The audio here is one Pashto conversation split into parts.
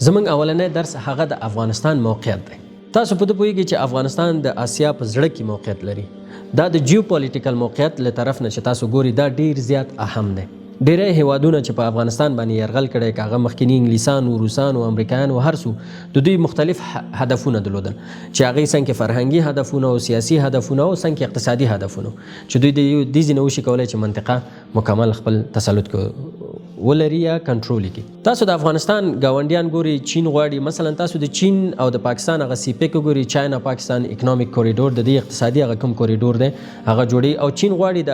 زمونږ اولنی درس هغه د افغانستان موقعیت دی. تاسو په دې پوهیږئ چې افغانستان د آسیا په زړه کې موقعیت لري. دا د جیو پولیټیکل موقعیت له طرف نه چې تاسو ګوري دا ډیر زیات اهم دی. ډیری هیوادونه چې په افغانستان باندې یرغل کړی که هغه مخکیني انګلیسانو، روسانو، امریکایانو، هر څو د دوی مختلف هدفونه درلودل چې هغې څنګ کې فرهنګي هدفونه او سیاسي هدفونه او څنګ کې اقتصادي هدفونه چې دوی د دې ځای نه وشي کولی چې منطقه مکمل خپل تسلط ولري یا کنټرول کړي. تاسو د افغانستان ګاونډیان ګوري، چین غواړي، مثلا تاسو د چین او د پاکستان هغه سیپیک وګوري، چاینا پاکستان اکنامک کوریډور، د دې اقتصادي هغه کوم کوریډور دی هغه جوړي، او چین غواړي د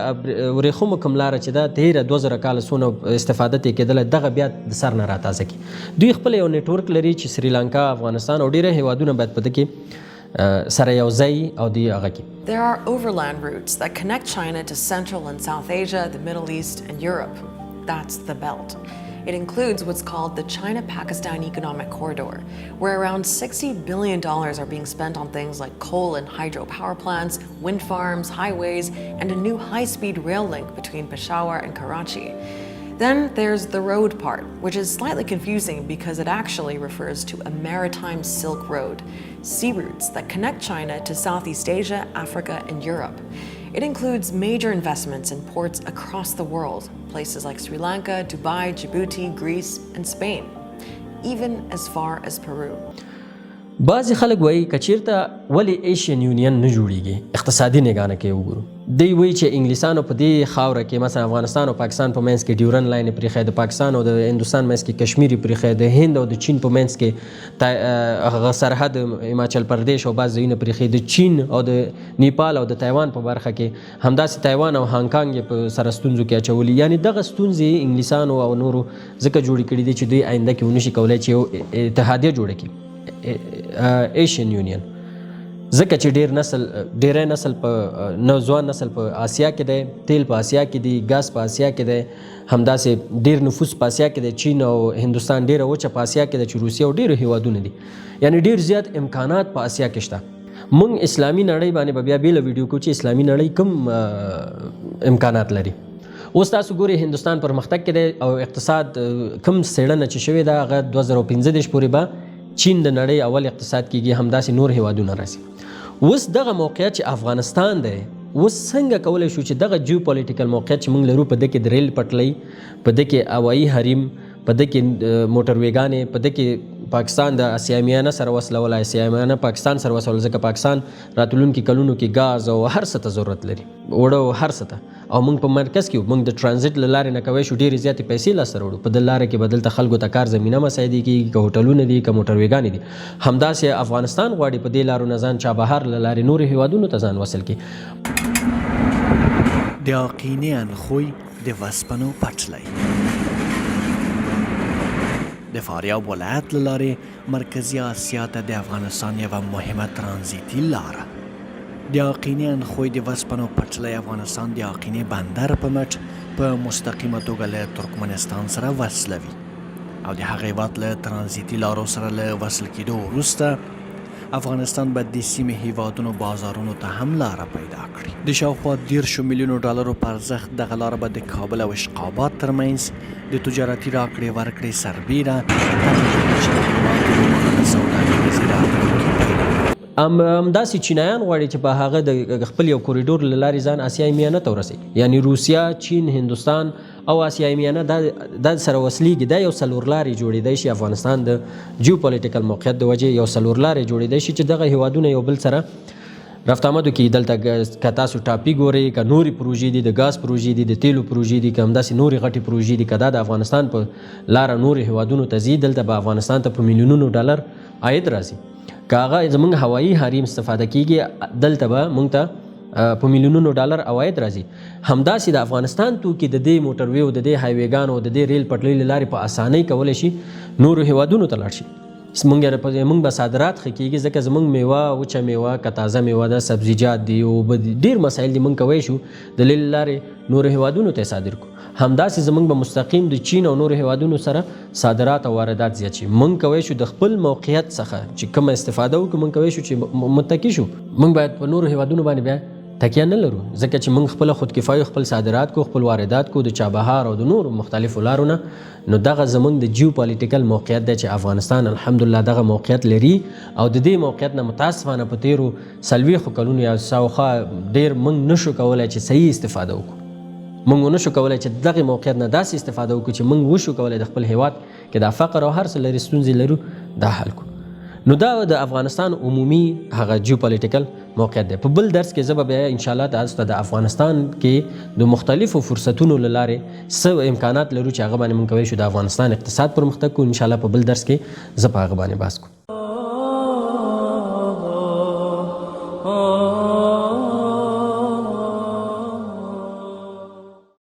ورېښمو کوم لاره چې دا تیره 2000 کاله څونه استفاده ترې کېدله دغه بیا د سر نه راتازه کړي. دوی خپل یو نیټورک لري چې سریلانکا، افغانستان او ډیره هیوادونه باید په دې کې سره یو ځای او دی هغه کې. There are overland routes that connect China to Central and South Asia, the Middle East and Europe. That's the belt. It includes what's called the China-Pakistan Economic Corridor, where around $60 billion are being spent on things like coal and hydro power plants, wind farms, highways, and a new high-speed rail link between Peshawar and Karachi. Then there's the road part, which is slightly confusing because it actually refers to a maritime Silk Road, sea routes that connect China to Southeast Asia, Africa, and Europe. It includes major investments in ports across the world, places like Sri Lanka, Dubai, Djibouti, Greece, and Spain, even as far as Peru. بعضی خلک وایي که چیرته ولې ایشین یونین نه جوړیږي اقتصادي نګاه نه کې وګورو. دوی وایي چې انګلیسانو په دې خاوره کې مثلا افغانستان او پاکستان په منځ کې ډیورن لاین پرېښی، د پاکستان او د هندوستان منځ کې کشمیر پرېښی، د هند او د چین په منځ کې هغه سرحد هماچل پردیش او بعض ځایونه پرېښي، د چین او د نیپال او د تایوان په برخه کې همداسې تایوان او هانګ کانګ یې په سره ستونزو کې اچولي. یعنی دغه ستونزې انګلیسانو او نورو ځکه جوړې کړي دي چې دوی آینده کې ونشي کولی چې یو اتحادیه جوړه کړي ایشین یونین. ځکه چې ډیری نسل په ځوان نسل په آسیا کې دی، تیل په آسیا کې دی، ګاز په آسیا کې دی، همداسې ډیر نفوس په آسیا کې دی، چین او هندوستان ډیره وچه په آسیا کې ده چې روسیه او ډیرو هیوادونه دي. یعنی ډیر زیات امکانات په آسیا کې شته. موږ اسلامي نړۍ باندې به بیا بیله ویډیو کوو چې اسلامي نړۍ کوم امکانات لري. اوس تاسو ګورئ هندوستان پرمختګ کې دی او اقتصاد کوم څېړنه چې شوې ده هغه 2015 پورې به چین د نړۍ اول اقتصاد کېږي، همداسې نور هیوادونه راځي. اوس دغه موقعیت چې افغانستان دی، اوس څنګه کولی شو چې دغه جیو پولیټیکل موقعیت چې موږ لرو په ده کې د ریل پټلۍ، په ده کې هوایي حریم، په ده کې موټر ویګانې، په ده کې پاکستان د اسیا میانه سره وصلول، اسیا میانه پاکستان سره وصلول، ځکه پاکستان راتلونکي کلونو کې ګاز او هر څه ته ضرورت لري، اوړه او هر څه ته. او موږ په مرکز کې موږ د ټرانزیټ له لارې نه کولی شو ډېرې زیاتې پیسې لاسته راوړو. په دې لاره کې به دلته خلکو ته کار زمینه مساعدې کېږي، که هوټلونه دي، که موټر ویګانې دي. همداسې افغانستان غواړي په دې لارو نه ځان چابهار له لارې نورو هیوادونو ته ځان وصل کړي. د یقیني انخوی د وسپنو پټلۍ د فاریاب ولایت له لارې مرکزي اسیا ته د افغانستان یوه مهمه ترانزیتي لاره. د یقیني انخوی د وسپنو پټلۍ افغانستان د یقیني بندر په مټ په مستقیمه توګه له ترکمنستان سره وصلوي او د هغې هېواد له ترانزیتي لارو سره له وصل کېدو وروسته افغانستان به د سیمې هیوادونو بازارونو ته هم لاره پیدا کړي. د شاوخوا 10 میلیونو ډالرو په ارزښت دغه لاره به د کابل او اشقاباد ترمنځ د تجارتي راکړې ورکړې سربیره همداسې چینایان غواړي چې په هغه د خپل یو کوریډور له لارې ځان اسیای میانه ته ورسوي. یعنی روسیه، چین، هندوستان او آسیای میانه دا سره وصلیږي. دا یو څلورلارې جوړېدی شي. افغانستان د جیو پولیټیکل موقعیت د وجې یو څلورلارې جوړېدی شي چې دغه هیوادونه یو بل سره رفت آمدو کې دلته که تاسو ټاپي ګورئ، که نورې پروژې دي، د ګاز پروژې دي، د تیلو پروژې دي، که همداسې نورې غټې پروژې دي، که دا د افغانستان په لاره نورې هیوادونو ته ځي، دلته به افغانستان ته په میلیونونو ډالر عاید راځي. که هغه زموږ هوایي حریم استفاده کېږي، دلته به موږ ته په میلیونونو ډالر عواید راځي. همداسې د افغانستان توکي د دې موټروي او د دې هایویګانو او د دې ریل پټلۍ له لارې په اسانۍ کولی شي نورو هیوادونو ته لاړ شي. موږ به صادرات ښه کېږي ځکه زموږ میوه، وچه میوه، که تازه میوه ده، سبزیجات دي او ډېر مسایل دي، موږ کولی شو د دې له لارې نورو هیوادونو ته صادر کړو. همداسې زموږ به مستقیم د چین او نورو هیوادونو سره صادرات او واردات زیات شي. موږ کولی شو د خپل موقعیت څخه چې کومه استفاده وکړو، موږ کولی شو چې متکي شو. موږ باید په نورو هیوادونو باندې بیا تکیه نه لرو ځکه چې موږ خپل خودکفایي خپل صادرات کو خپل واردات کو د چابهار او د نورو مختلفو لارو نه نو دغه زموږ د جیو پالیټیکل موقعیت دی چې افغانستان الحمدلله دغه موقعیت لري او د دې موقعیت نه متاسفانه په تیرو 40 کلونو یا شاوخوا ډیر موږ نشو کولای چې صحیح استفاده وکړو موږ نشو کولای چې دغه موقعیت نه داسې استفاده وکړو چې موږ وشو کولای د خپل هیواد کې د فقر او هر څه لري ستونزې لرو دا حل کړو نو دا د افغانستان عمومي هغه جیو پالیټیکل موقعیت دی په بل درس کې زه به بیا انشاءالله تاسو ته د افغانستان کې د مختلفو فرصتونو له لارې څه امکانات لرو چې هغه باندې موږ کولی شو د افغانستان اقتصاد پرمختګ کړو انشاءالله په بل درس کې زه په هغه باندې بحث کوم